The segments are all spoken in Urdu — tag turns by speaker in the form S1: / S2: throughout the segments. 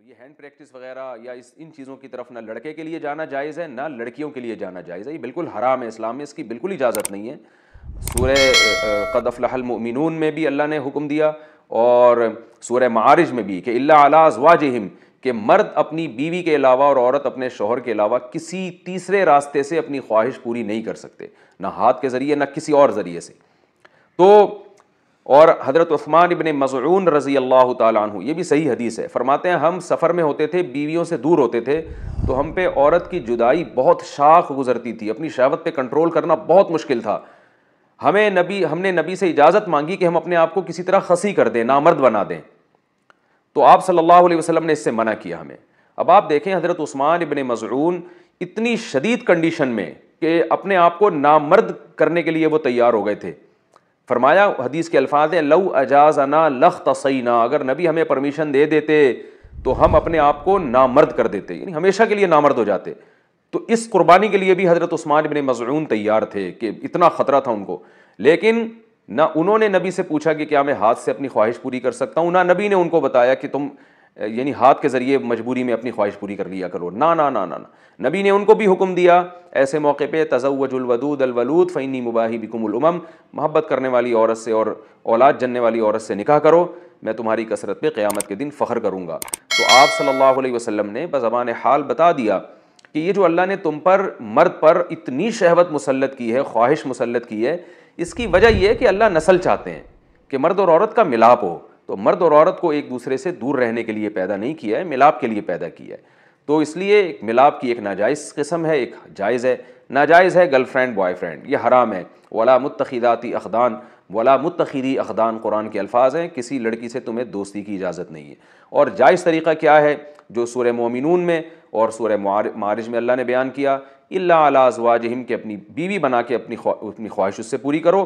S1: یہ ہینڈ پریکٹس وغیرہ یا ان چیزوں کی طرف نہ لڑکے کے لیے جانا جائز ہے، نہ لڑکیوں کے لیے جانا جائز ہے، یہ بالکل حرام ہے، اسلام میں اس کی بالکل اجازت نہیں ہے۔ سورہ قد افلح المؤمنون میں بھی اللہ نے حکم دیا، اور سورہ معارج میں بھی کہ الا علی ازواجہم، کہ مرد اپنی بیوی کے علاوہ اور عورت اپنے شوہر کے علاوہ کسی تیسرے راستے سے اپنی خواہش پوری نہیں کر سکتے، نہ ہاتھ کے ذریعے نہ کسی اور ذریعے سے۔ تو اور حضرت عثمان ابن مظعون رضی اللہ تعالیٰ عنہ، یہ بھی صحیح حدیث ہے، فرماتے ہیں ہم سفر میں ہوتے تھے، بیویوں سے دور ہوتے تھے، تو ہم پہ عورت کی جدائی بہت شاق گزرتی تھی، اپنی شہوت پہ کنٹرول کرنا بہت مشکل تھا۔ ہم نے نبی سے اجازت مانگی کہ ہم اپنے آپ کو کسی طرح خصی کر دیں، نامرد بنا دیں، تو آپ صلی اللہ علیہ وسلم نے اس سے منع کیا ہمیں۔ اب آپ دیکھیں حضرت عثمان ابن مظعون اتنی شدید کنڈیشن میں کہ اپنے آپ کو نامرد کرنے کے لیے وہ تیار ہو گئے تھے۔ فرمایا، حدیث کے الفاظ ہیں لو اجازنا لاختصینا، اگر نبی ہمیں پرمیشن دے دیتے تو ہم اپنے آپ کو نامرد کر دیتے، یعنی ہمیشہ کے لیے نامرد ہو جاتے۔ تو اس قربانی کے لیے بھی حضرت عثمان ابن مظعون تیار تھے کہ اتنا خطرہ تھا ان کو، لیکن نہ انہوں نے نبی سے پوچھا کہ کیا میں ہاتھ سے اپنی خواہش پوری کر سکتا ہوں، نہ نبی نے ان کو بتایا کہ تم یعنی ہاتھ کے ذریعے مجبوری میں اپنی خواہش پوری کر لیا کرو، نہ نہ نہ نہ نبی نے ان کو بھی حکم دیا ایسے موقع پہ تزوجوا الودود الولود فانی مباہی بکم الامم، محبت کرنے والی عورت سے اور اولاد جننے والی عورت سے نکاح کرو، میں تمہاری کثرت پہ قیامت کے دن فخر کروں گا۔ تو آپ صلی اللہ علیہ وسلم نے بزبان حال بتا دیا کہ یہ جو اللہ نے تم پر مرد پر اتنی شہوت مسلط کی ہے، خواہش مسلط کی ہے، اس کی وجہ یہ ہے کہ اللہ نسل چاہتے ہیں کہ مرد اور عورت کا ملاپ ہو، تو مرد اور عورت کو ایک دوسرے سے دور رہنے کے لیے پیدا نہیں کیا ہے، ملاپ کے لیے پیدا کیا ہے۔ تو اس لیے ایک ملاپ کی ایک ناجائز قسم ہے، ایک جائز ہے۔ ناجائز ہے گرل فرینڈ بوائے فرینڈ، یہ حرام ہے۔ ولا متخذاتی اخدان، ولا متخذی اخدان قرآن کے الفاظ ہیں، کسی لڑکی سے تمہیں دوستی کی اجازت نہیں ہے۔ اور جائز طریقہ کیا ہے جو سورہ مومنون میں اور سورہ معارج میں اللہ نے بیان کیا، الا علی ازواجہم، کہ اپنی بیوی بنا کے اپنی خواہش اس سے پوری کرو،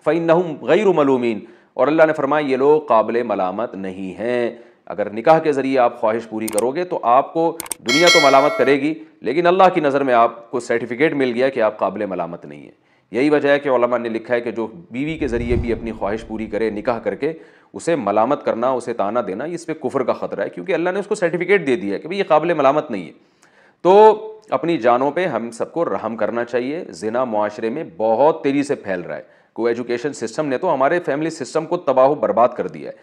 S1: فإنہم غیر ملومین، اور اللہ نے فرمایا یہ لوگ قابل ملامت نہیں ہیں۔ اگر نکاح کے ذریعے آپ خواہش پوری کرو گے تو آپ کو دنیا تو ملامت کرے گی، لیکن اللہ کی نظر میں آپ کو سرٹیفکیٹ مل گیا کہ آپ قابل ملامت نہیں ہیں۔ یہی وجہ ہے کہ علماء نے لکھا ہے کہ جو بیوی کے ذریعے بھی اپنی خواہش پوری کرے نکاح کر کے، اسے ملامت کرنا، اسے طعنہ دینا، اس پہ کفر کا خطرہ ہے، کیونکہ اللہ نے اس کو سرٹیفکیٹ دے دیا ہے کہ بھئی یہ قابل ملامت نہیں ہے۔ تو اپنی جانوں پہ ہم سب کو رحم کرنا چاہیے۔ زنا معاشرے میں بہت تیزی سے پھیل رہا ہے، کو ایجوکیشن سسٹم نے تو ہمارے فیملی سسٹم کو تباہ و برباد کر دیا ہے۔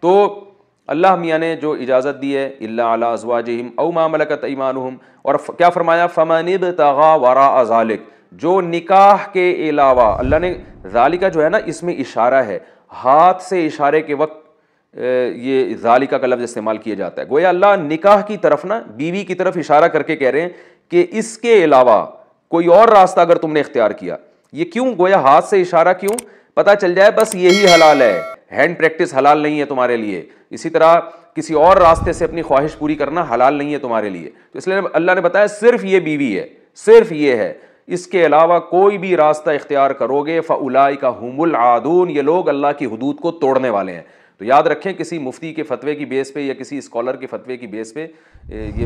S1: تو اللہ میاں نے جو اجازت دی ہے الا علی ازواجہم او ما ملکت ایمانہم، اور کیا فرمایا فمن ابتغى وراء ذلک، جو نکاح کے علاوہ، اللہ نے ذالکہ جو ہے نا اس میں اشارہ ہے، ہاتھ سے اشارے کے وقت یہ ذالکہ کا لفظ استعمال کیا جاتا ہے، گویا اللہ نکاح کی طرف نا بیوی کی طرف اشارہ کر کے کہہ رہے ہیں کہ اس کے علاوہ کوئی اور راستہ اگر تم نے اختیار کیا، یہ کیوں گویا ہاتھ سے اشارہ کیوں؟ پتہ چل جائے بس یہی حلال ہے، ہینڈ پریکٹس حلال نہیں ہے تمہارے لیے، اسی طرح کسی اور راستے سے اپنی خواہش پوری کرنا حلال نہیں ہے تمہارے لیے۔ تو اس لیے اللہ نے بتایا صرف یہ بیوی ہے، صرف یہ ہے، اس کے علاوہ کوئی بھی راستہ اختیار کرو گے فاولئک هم العادون، یہ لوگ اللہ کی حدود کو توڑنے والے ہیں۔ تو یاد رکھیں کسی مفتی کے فتوے کی بیس پہ یا کسی اسکالر کے فتوے کی بیس پہ یہ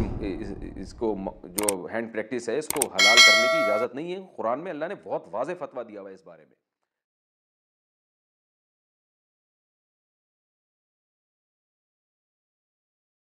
S1: اس کو جو ہینڈ پریکٹس ہے اس کو حلال کرنے کی اجازت نہیں ہے۔ قرآن میں اللہ نے بہت واضح فتویٰ دیا ہوا ہے اس بارے میں۔